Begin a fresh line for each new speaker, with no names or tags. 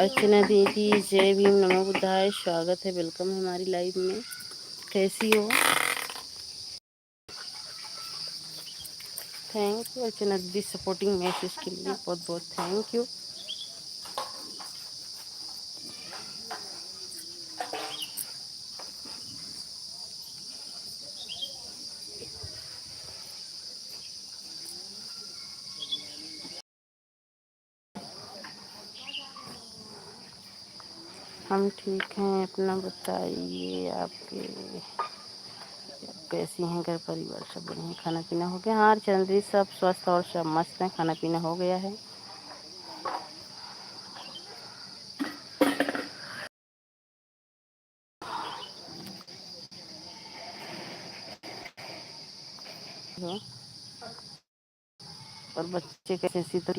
अर्चना दीदी जय भीम नमो बुद्धाय, स्वागत है, वेलकम है हमारी लाइव में। कैसी हो? थैंक यू अर्चना दीदी, सपोर्टिंग मैसेज के लिए बहुत बहुत थैंक यू। हम ठीक हैं, अपना बताइए, आपके कैसी हैं? घर परिवार सब बढ़िया? खाना पीना हो गया? हाँ चंद्री, सब स्वस्थ और सब मस्त हैं, खाना पीना हो गया है। और बच्चे कैसे? सी तो